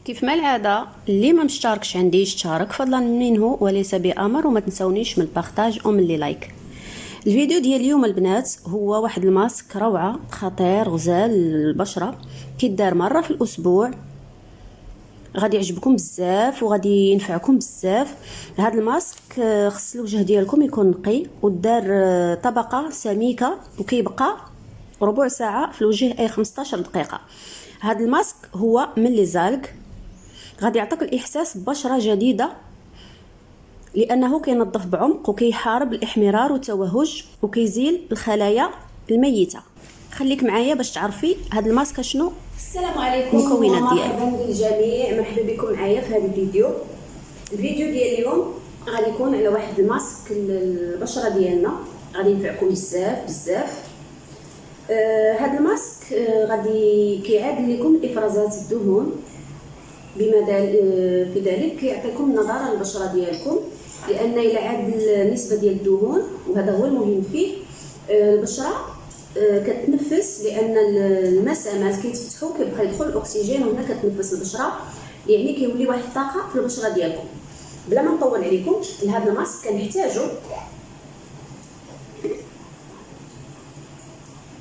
كيف ما العاده اللي ما مشتركش عندي يشترك فضلا منه وليس بامر، وما تنسونيش من البارطاج ومن لي لايك. الفيديو ديال اليوم البنات هو واحد الماسك روعه خطير غزال للبشره، كيدار مره في الاسبوع، غادي يعجبكم بزاف وغادي ينفعكم بزاف. هذا الماسك خص الوجه ديالكم يكون نقي ودار طبقه سميكه وكيبقى ربع ساعه في الوجه، اي 15 دقيقه. هذا الماسك هو من لي زالغ، غادي يعطيك الاحساس ببشره جديده لانه كينظف بعمق وكيحارب الاحمرار والتوهج وكيزيل الخلايا الميته. خليك معايا باش تعرفي هذا الماسك شنو السلام عليكم المكونات ديالو. مرحبا بالجميع، مرحبا بكم معايا في هذا الفيديو. الفيديو ديال اليوم غادي يكون على واحد الماسك للبشره ديالنا، غادي ينفعكم بزاف بزاف. هذا الماسك غادي كيعادل لكم افرازات الدهون، بما في ذلك كيعطيكم نضاره للبشره ديالكم، لان الى عاد النسبه ديال الدهون وهذا هو المهم فيه، البشره كتنفس، لان المسامات كيتفتحوا كيبقى يدخل الاكسجين وهنا كتنفس البشره، يعني كيولي واحد الطاقه في البشره ديالكم. بلا ما نطول عليكم، لهذا الماسك كنحتاجو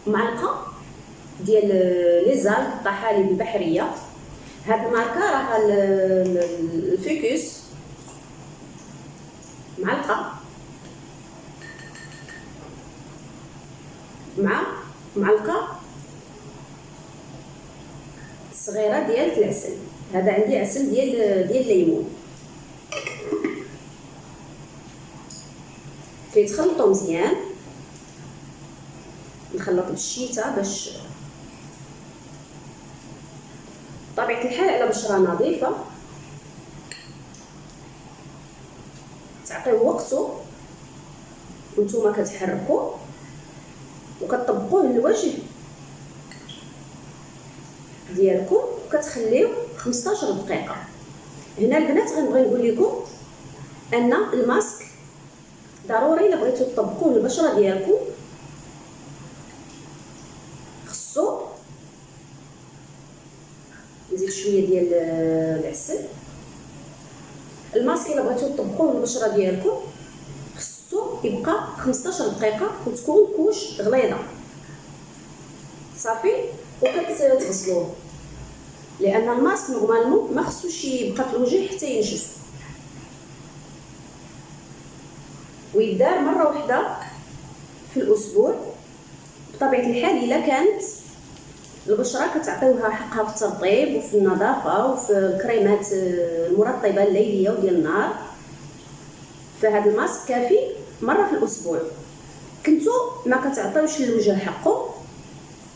معلقه ديال لي زالغ الطحالب البحريه. هاد الماركه راها الفيكوس، معلقه مع معلقه صغيره ديال العسل. هذا عندي عسل ديال الليمون، كيتخلطوا مزيان. نخلط بالشيته باش بطبيعه الحال على بشره نظيفه تعطيه وقته، وانتم كتحركوا وكتطبقوه للوجه ديالكم وكتخليوه 15 دقيقه. هنا البنات غنبغي نقول لكم ان الماسك ضروري الا بغيتو تطبقوه للبشره ديالكم خصو نزيد شويه ديال العسل. الماسك الا بغيتو تطبقوه للبشره ديالكم خصو يبقى 15 دقيقه وتكون كوش غليظه صافي، وكتغسلوه، لان الماسك نورمالمون ما خصوش يبقى في الوجه حتى ينشف، ويدار مره واحده في الاسبوع. بطبيعه الحال الا كانت البشره كتعطيوها حقها في الترطيب وفي النظافه وفي الكريمات المرطبه الليليه وديال النهار، فهذا الماسك كافي مره في الاسبوع. كنتو ما كتعطيوش للوجه حقه،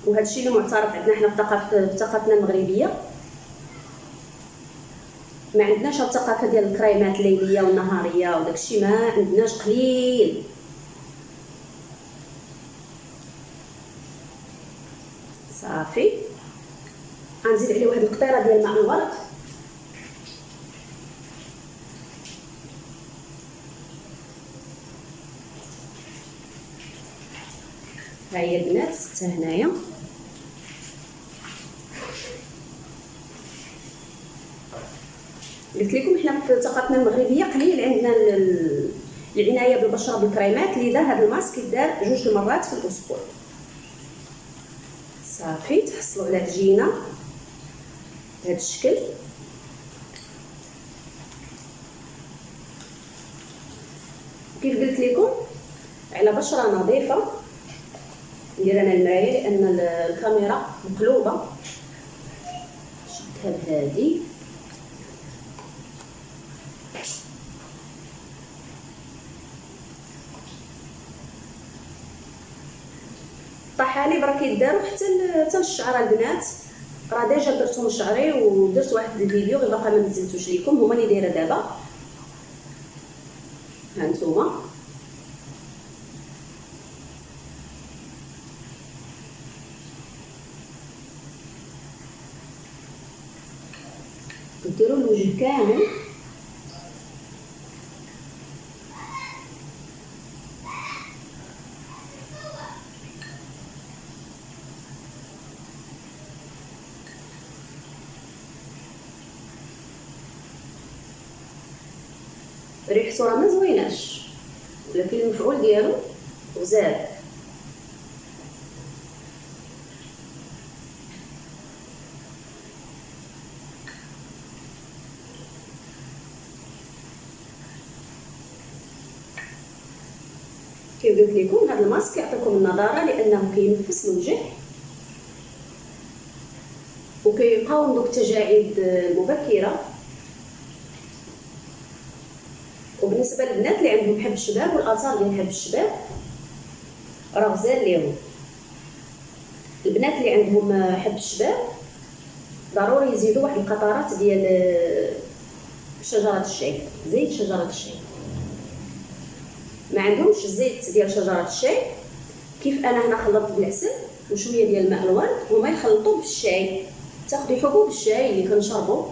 وهذا الشيء اللي معترف عندنا حنا في ثقافتنا المغربيه. ما عندناش الثقافه ديال الكريمات الليليه والنهاريه وداك الشيء، ما عندناش، قليل. صافي غنزيد عليه واحد القطيره ديال الماء الورد، ها هي البنات حتى هنايا. قلت لكم حنا في ثقافتنا المغربيه قليل عندنا العنايه بالبشره بالكريمات، لذا هذا الماسك يدار 2 مرات في الاسبوع. صافي تحصلوا على عجينه بهذا الشكل. كيف قلت لكم على بشره نظيفه، ندير انا المرايه لان الكاميرا مقلوبه، شدها بهادي. الطحالب راه كيداروا حتى للشعر البنات، راه ديجا درتهم لشعري ودرت واحد الفيديو غير باقا ما نزلتوش لكم، هما اللي دايره دابا. ها نتوما نديروا الوجه كامل. ريحته راه ما زويناش، ولكن المفعول ديالو غزال. كيف قلت لكم هذا الماسك يعطيكم النضاره لانه كينفس الوجه وكيقاوم دوك التجاعيد المبكره. وبالنسبه للبنات اللي عندهم حب الشباب والاثار ديال حب الشباب راه غزال ليهم. البنات اللي عندهم حب الشباب ضروري يزيدوا واحد القطرات ديال شجره الشاي، زيت شجره الشاي. ما عندهمش الزيت ديال شجره الشاي، كيف انا هنا خلطت بالعسل وشويه ديال الماء الورد، هما يخلطوا بالشاي. تاخذي حبوب الشاي اللي كنشربوا،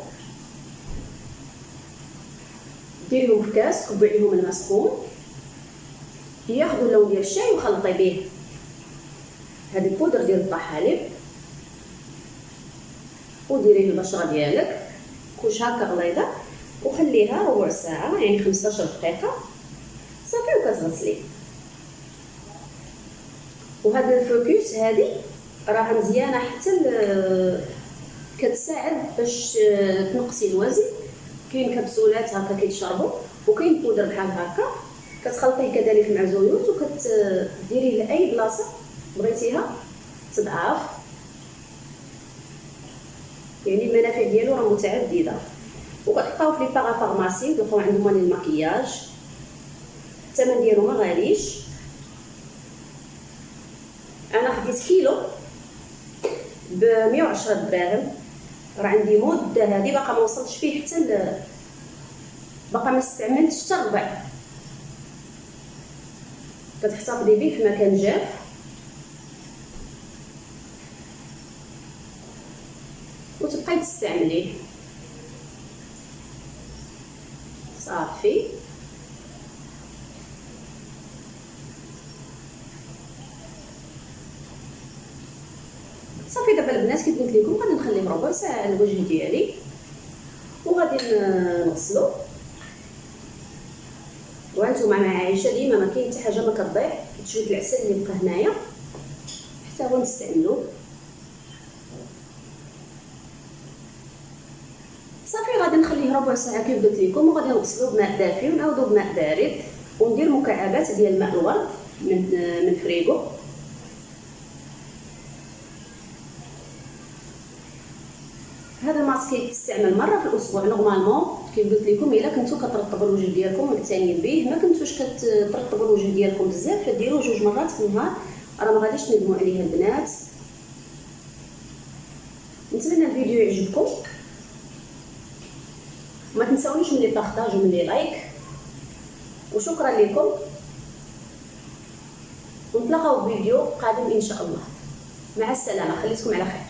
ديريهم في كاس، كبي عليهم الماء سخون، ياخذوا اللون ديال الشاي وخلطي به هذه البودر ديال الطحالب، وديريه البشره ديالك كوش هكا غليظه، وخليها ربع ساعه يعني 15 دقيقه صافي وكتغسلي. وهذا الفوكس هذه راها مزيانه حتى كتساعد باش تنقصي الوزن. كاين كبسولات هكا كيتشربوا، وكاين بودر بحال هكا كتخلطيه كذلك مع زيوت وكتديريه لاي بلاصه بغيتيها تضعف. يعني المنافع ديالو راه متعدده، وكتلقاو في لي بارافارماسي تلقاو عندهم مال المكياج. الثمن ديالو ما غاليش. انا خديت كيلو ب 110 دراهم. راه عندي مده هذه باقا ما وصلتش فيه حتى باقا ما استعملتش حتى الربع. كتحتفظي به في مكان جاف وتبقاي تستعمليه صافي. صافي دابا البنات كيف قلت لكم غادي نخليه ربع ساعه على الوجه ديالي وغادي نغسلو. وانتم مع عائشه ديما ما كاين حتى حاجه ما كتضيع، شويه العسل اللي بقى هنايا حتى هو نستعملوه صافي. غادي نخليه ربع ساعه كيف قلت لكم، وغادي نغسلو بماء دافي ونعاودو بماء بارد، وندير مكعبات ديال الماء الورد من فريغو. هذا الماسك كيتستعمل مره في الاسبوع نورمالمون كيف قلت لكم. الا كنتو كترطبوا الوجه ديالكم ومعتنيين به، ما كنتوش كترطبوا الوجه ديالكم بزاف، فديروه 2 مرات في النهار، راه ما غاديش تندموا عليه البنات. نتمنى الفيديو يعجبكم، ما تنساونيش من لي بارطاج ومن لي لايك، وشكرا لكم. ونتلاقاو في فيديو قادم ان شاء الله. مع السلامه، خليكم على خير.